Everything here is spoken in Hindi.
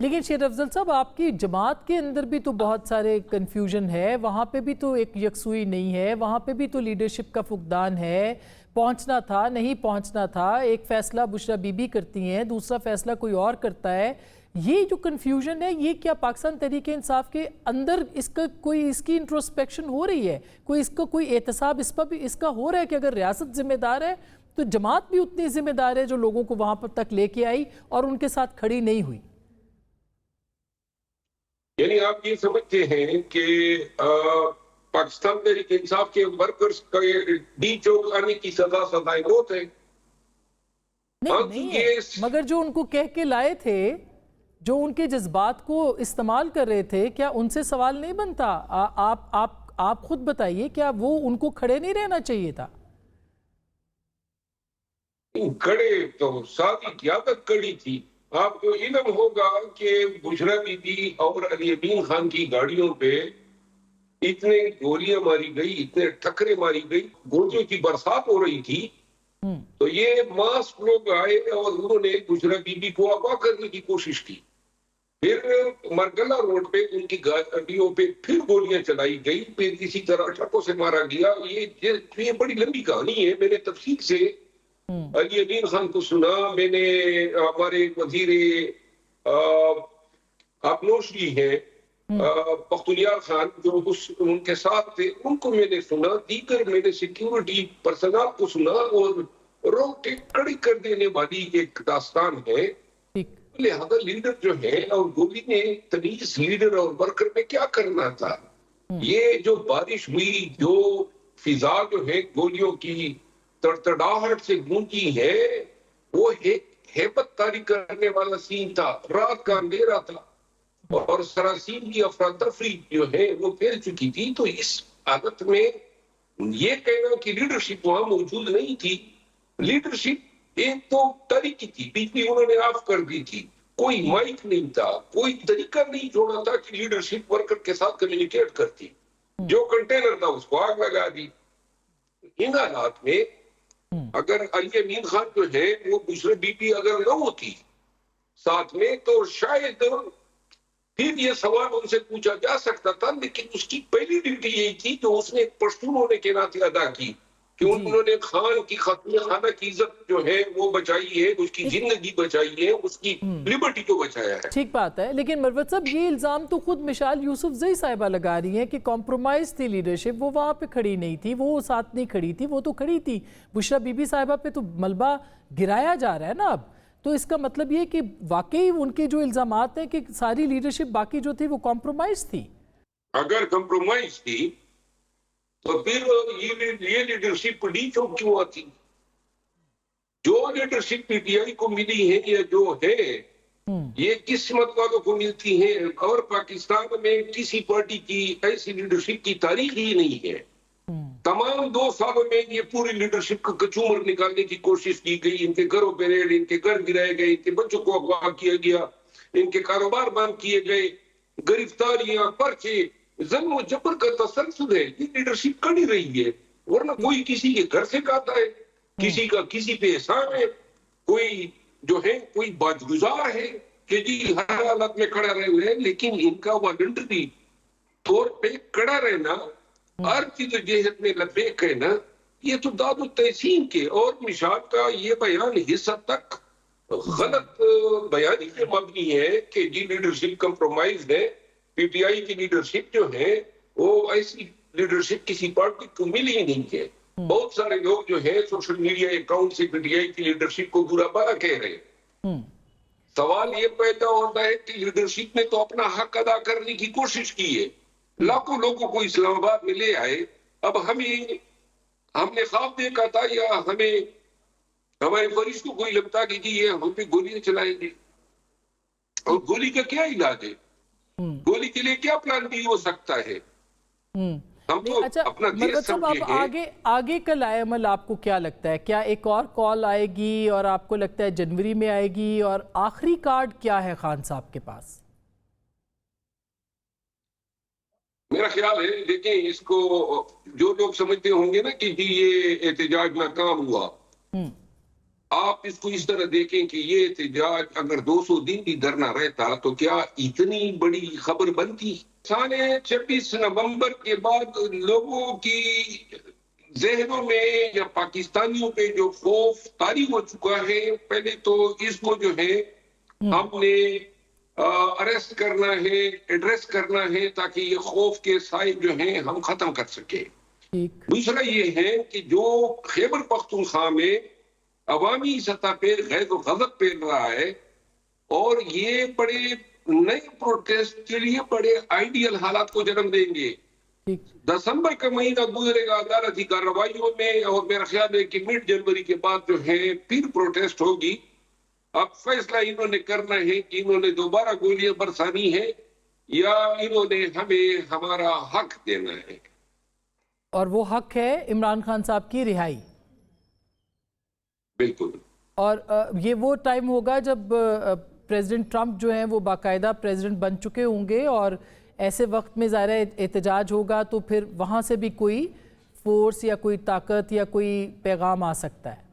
लेकिन शेर अफजल साहब, आपकी जमात के अंदर भी तो बहुत सारे कंफ्यूजन है, वहाँ पे भी तो एक यकसुई नहीं है, वहाँ पे भी तो लीडरशिप का फुकदान है। पहुँचना था, नहीं पहुँचना था, एक फ़ैसला बुशरा बीबी करती हैं, दूसरा फ़ैसला कोई और करता है। ये जो कंफ्यूजन है, ये क्या पाकिस्तान तहरीक इंसाफ के अंदर इसका कोई इसकी इंट्रोस्पेक्शन हो रही है? कोई इसका कोई एहतसाब इस पर भी इसका हो रहा है कि अगर रियासत जिम्मेदार है तो जमात भी उतनी जिम्मेदार है जो लोगों को वहाँ पर तक लेके आई और उनके साथ खड़ी नहीं हुई? यानी आप ये समझते हैं कि पाकिस्तान तहरीक इंसाफ के वर्कर्स के डी चौक आने की सजाएं बहुत है। नहीं है, मगर जो उनको कह के लाए थे, जो उनके जज्बात को इस्तेमाल कर रहे थे, क्या उनसे सवाल नहीं बनता? आप खुद बताइए, क्या वो उनको खड़े नहीं रहना चाहिए था? खड़े तो सारी क्यादत खड़ी थी। आपको इल्म होगा कि बुशरा बीबी और अली अमीन खान की गाड़ियों पे इतने गोलियां मारी गई, इतने टक्करें मारी गई, गोलियों की बरसात हो रही थी। तो ये मास लोग आए और उन्होंने बुशरा बीबी को अगवा करने की कोशिश की। फिर मरगला रोड पे उनकी गाड़ियों पे फिर गोलियां चलाई गई, फिर इसी तरह ट्रकों से मारा गया। ये बड़ी लंबी कहानी है। मैंने तफसील से अली अमीन खान को सुना, मैंने हमारे वजीर आपनोश जी हैं बख्तियार खान जो उनके साथ थे, उनको मैंने सुना, दीगर मैंने सिक्योरिटी पर्सनल को सुना, और रोक के कड़ी कर देने वाली एक दास्तान है। लिहाजा लीडर जो है, और गोली ने तमीज लीडर और वर्कर में क्या करना था? ये जो बारिश हुई, जो फिजा जो है गोलियों की तड़तड़ाहट से गूंजी है, वो हेबत तारी करने वाला सीन था। रात का अंधेरा था और सरासीन की अफरा तफरी जो है वो फैल चुकी थी। तो इस हालत में ये कहना कि लीडरशिप वहां मौजूद नहीं थी, लीडरशिप एक तो तरीकी थी, बिजली उन्होंने ऑफ कर दी थी, कोई माइक नहीं था, कोई तरीका नहीं छोड़ा था कि लीडरशिप वर्कर के साथ कम्युनिकेट करती। जो कंटेनर था उसको आग लगा दी। इन हालात में अगर अली अमीन खान जो है वो दूसरे बीपी अगर न होती साथ में, तो शायद फिर ये सवाल उनसे पूछा जा सकता था। लेकिन उसकी पहली ड्यूटी यही थी जो उसने पश्तून होने के नाते अदा की, कि उन्होंने खान की खाना की इज्जत जो है वो बचाई है, उसकी जिंदगी बचाई है, उसकी लिबर्टी को बचाया है। ठीक बात है, लेकिन मरवत साहब, ये इल्जाम तो खुद मिशाल यूसुफजई साहिबा लगा रही हैं कि कॉम्प्रोमाइज थी लीडरशिप, वो वहां पे खड़ी नहीं थी, वो साथ नहीं खड़ी थी, वो तो खड़ी थी। बुशरा बीबी साहिबा पे तो मलबा गिराया जा रहा है ना अब। तो इसका मतलब ये कि वाकई उनके जो इल्जामात हैं कि सारी लीडरशिप बाकी जो थी वो कॉम्प्रोमाइज थी। अगर कॉम्प्रोमाइज थी तो फिर ये लीडरशिप डी चौक क्यों आती? जो लीडरशिप पीटीआई को मिली है या जो है, ये किस्मत वालों को मिलती है। और पाकिस्तान में किसी पार्टी की ऐसी लीडरशिप की तारीख ही नहीं है। तमाम 2 सालों में ये पूरी लीडरशिप का कचूमर निकालने की कोशिश की गई। इनके घरों पे रेड, इनके घर गिराए गए, इनके बच्चों को अगवा किया गया, इनके कारोबार बंद किए गए, गिरफ्तारियां, पर्चे, जन्म जबर का तसलसल है। ये लीडरशिप कड़ी रही है। वरना कोई किसी के घर से खाता है, किसी का किसी पे एहसान है, कोई जो है कोई बाजगुजार है कि जी हर हालत में खड़ा रहे हुए हैं। लेकिन इनका वॉलंटरी तौर पे खड़ा रहना, हर चीज जेहत में लबेक है ना, ये तो दादो तहसीन के और मिशाल का ये बयान इस हद तक गलत बयानी पे मबनी है कि जी लीडरशिप कंप्रोमाइज है। पीटीआई की लीडरशिप जो है वो ऐसी लीडरशिप किसी पार्टी को मिली ही नहीं है। बहुत सारे लोग जो है सोशल मीडिया अकाउंट से पीटीआई की लीडरशिप को बुरा भला कह रहे हैं। सवाल ये पैदा होता है कि लीडरशिप ने तो अपना हक अदा करने की कोशिश की है, लाखों लोगों को इस्लामाबाद में ले आए। अब हमने ख्वाब देखा था या हमारे फरिश्तों को लगता कि जी ये हम पे गोलियां चलाएंगे, और गोली का क्या इलाज है? गोली के लिए क्या प्लान भी हो सकता है? हम तो अच्छा, अपना देश समझे हैं। आगे का लाएमल आपको क्या लगता है? क्या एक और कॉल आएगी और आपको लगता है जनवरी में आएगी? और आखिरी कार्ड क्या है खान साहब के पास? मेरा ख्याल है, देखिए, इसको जो लोग समझते होंगे ना कि जी ये एहतजाज नाकाम हुआ, आप इसको इस तरह देखें कि ये एहतजाज अगर 200 दिन भी धरना रहता तो क्या इतनी बड़ी खबर बनती? साले 26 नवंबर के बाद लोगों की जहनों में या पाकिस्तानियों पे जो खौफ तारी हो चुका है, पहले तो इसको जो है हमने अरेस्ट करना है, एड्रेस करना है, ताकि ये खौफ के साए जो हैं हम खत्म कर सके। दूसरा ये है कि जो खैबर पख्तूनख्वा में अवामी सतह पे गैज़ गज़ब फैल रहा है और ये बड़े नए प्रोटेस्ट के लिए बड़े आइडियल हालात को जन्म देंगे। दिसंबर का महीना गुजरेगा अदालती कार्रवाइयों में और मेरा ख्याल है कि मिड जनवरी के बाद जो है फिर प्रोटेस्ट होगी। अब फैसला इन्होंने करना है कि इन्होंने दोबारा गोलियां बरसानी है या इन्होंने हमें हमारा हक देना है। और वो हक है इमरान खान साहब की रिहाई। बिल्कुल। और ये वो टाइम होगा जब प्रेसिडेंट ट्रंप जो हैं वो बाकायदा प्रेसिडेंट बन चुके होंगे और ऐसे वक्त में ज़ाहिर एहतजाज होगा तो फिर वहाँ से भी कोई फोर्स या कोई ताकत या कोई पैगाम आ सकता है।